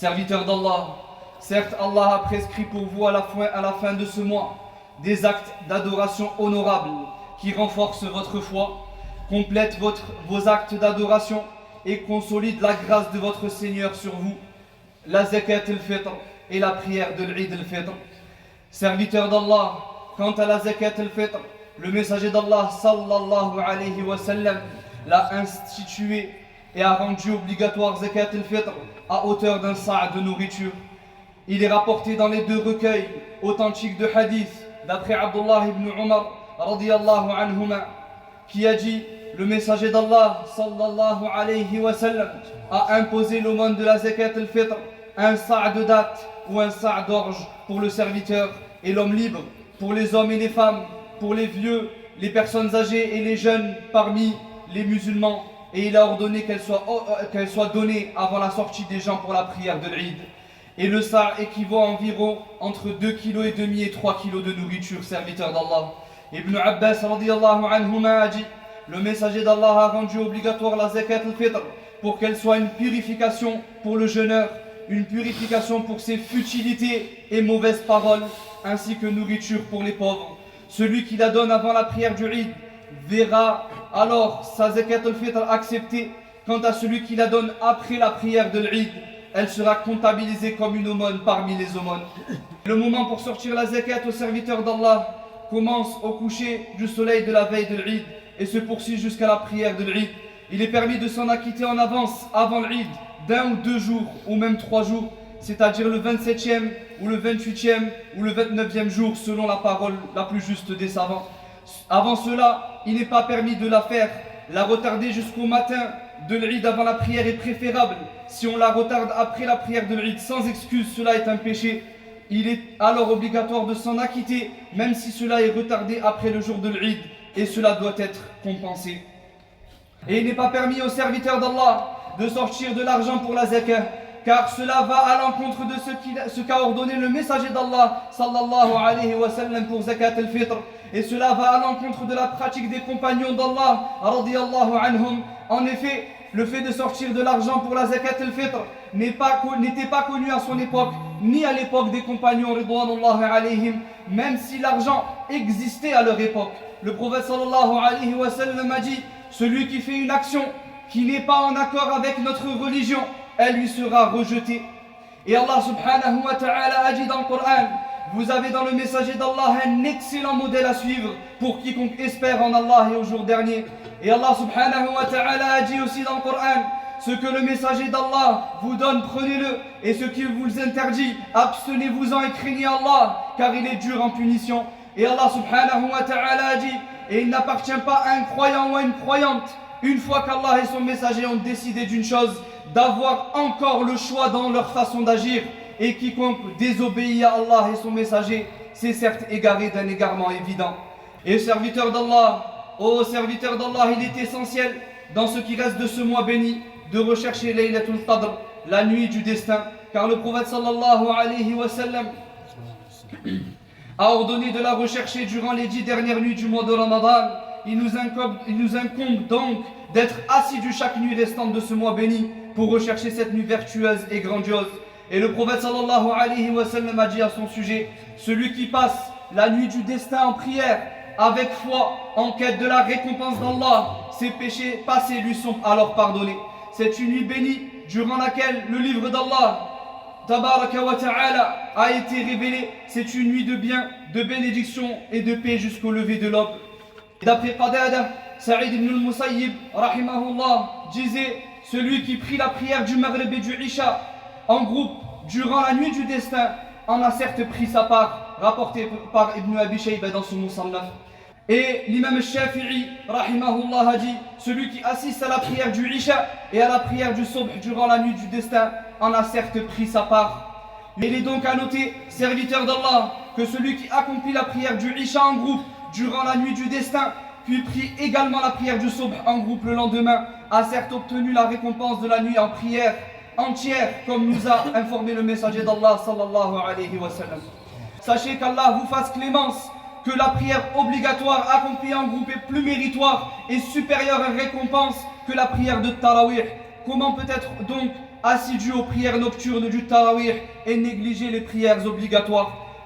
Serviteurs d'Allah, certes Allah a prescrit pour vous à la fin de ce mois des actes d'adoration honorables qui renforcent votre foi, complètent vos actes d'adoration et consolident la grâce de votre Seigneur sur vous, la zakat al-fitr et la prière de l'Eid al-fitr. Serviteurs d'Allah, quant à la zakat al-fitr, le messager d'Allah sallallahu alayhi wa sallam l'a institué et a rendu obligatoire zakat al-fitr à hauteur d'un sa' de nourriture. Il est rapporté dans les deux recueils authentiques de hadith d'après Abdullah ibn Umar radiyallahu anhuma qui a dit: le messager d'Allah sallallahu alayhi wa sallam a imposé l'aumône de la zakat al-fitr, un sa' de date ou un sa' d'orge pour le serviteur et l'homme libre, pour les hommes et les femmes, pour les vieux, les personnes âgées et les jeunes parmi les musulmans, et il a ordonné qu'elle soit donnée avant la sortie des gens pour la prière de l'Eid. Et le sa' équivaut à environ entre 2,5 kg et 3 kg de nourriture, serviteur d'Allah. Ibn Abbas radiyallahu anhuma a dit: le messager d'Allah a rendu obligatoire la zakat al-fitr pour qu'elle soit une purification pour le jeûneur, une purification pour ses futilités et mauvaises paroles, ainsi que nourriture pour les pauvres. Celui qui la donne avant la prière du Eid verra alors sa zakat al-fitr acceptée. Quant à celui qui la donne après la prière de l'Eid, elle sera comptabilisée comme une aumône parmi les aumônes. Le moment pour sortir la zakat au serviteur d'Allah commence au coucher du soleil de la veille de l'Eid et se poursuit jusqu'à la prière de l'Eid. Il est permis de s'en acquitter en avance avant l'Eid d'1 ou 2 jours ou même 3 jours, c'est-à-dire le 27e ou le 28e ou le 29e jour selon la parole la plus juste des savants. Avant cela, il n'est pas permis de la faire. La retarder jusqu'au matin de l'Eid avant la prière est préférable. Si on la retarde après la prière de l'Eid sans excuse, cela est un péché. Il est alors obligatoire de s'en acquitter, même si cela est retardé après le jour de l'Eid, et cela doit être compensé. Et il n'est pas permis aux serviteurs d'Allah de sortir de l'argent pour la zakat, car cela va à l'encontre de ce qu'a ordonné le messager d'Allah sallallahu alayhi wa sallam pour zakat al-fitr, et cela va à l'encontre de la pratique des compagnons d'Allah radiyallahu anhum. En effet, le fait de sortir de l'argent pour la zakat al-fitr n'était pas connu à son époque, ni à l'époque des compagnons ridwanullahi alayhim, même si l'argent existait à leur époque. Le prophète sallallahu alayhi wa sallam a dit: celui qui fait une action qui n'est pas en accord avec notre religion, elle lui sera rejetée. Et Allah subhanahu wa ta'ala a dit dans le Coran: vous avez dans le messager d'Allah un excellent modèle à suivre pour quiconque espère en Allah et au jour dernier. Et Allah subhanahu wa ta'ala a dit aussi dans le Coran: ce que le messager d'Allah vous donne, prenez-le, et ce qu'il vous interdit, abstenez-vous-en et craignez Allah, car il est dur en punition. Et Allah subhanahu wa ta'ala a dit: et il n'appartient pas à un croyant ou à une croyante, une fois qu'Allah et son messager ont décidé d'une chose, d'avoir encore le choix dans leur façon d'agir. Et quiconque désobéit à Allah et son messager, c'est certes égaré d'un égarement évident. Et serviteur d'Allah, ô serviteur d'Allah, il est essentiel, dans ce qui reste de ce mois béni, de rechercher Laylatul Qadr, la nuit du destin, car le prophète sallallahu alayhi wa sallam a ordonné de la rechercher durant les 10 dernières nuits du mois de Ramadan. Il nous incombe donc d'être assidus chaque nuit restante de ce mois béni pour rechercher cette nuit vertueuse et grandiose. Et le prophète sallallahu alayhi wa sallam a dit à son sujet: celui qui passe la nuit du destin en prière, avec foi, en quête de la récompense d'Allah, ses péchés passés lui sont alors pardonnés. C'est une nuit bénie durant laquelle le livre d'Allah Tabaraka wa ta'ala a été révélé. C'est une nuit de bien, de bénédiction et de paix jusqu'au lever de l'aube. D'après Qatada, Sa'id ibn al-Musayyib rahimahullah disait: celui qui prie la prière du Maghrib et du Isha en groupe durant la nuit du destin en a certes pris sa part, rapporté par Ibn Abi Shayba dans son Musannaf. Et l'imam Shafi'i rahimahullah a dit: celui qui assiste à la prière du Isha et à la prière du Subh durant la nuit du destin en a certes pris sa part. Il est donc à noter, serviteur d'Allah, que celui qui accomplit la prière du Isha en groupe durant la nuit du destin, puis prie également la prière du Subh en groupe le lendemain, a certes obtenu la récompense de la nuit en prière entière, comme nous a informé le messager d'Allah sallallahu alayhi wa sallam. Sachez qu'Allah vous fasse clémence, que la prière obligatoire accomplie en groupe est plus méritoire et supérieure en récompense que la prière de Tarawih. Comment peut être donc assidus aux prières nocturnes du Tarawih et négligez les prières obligatoires.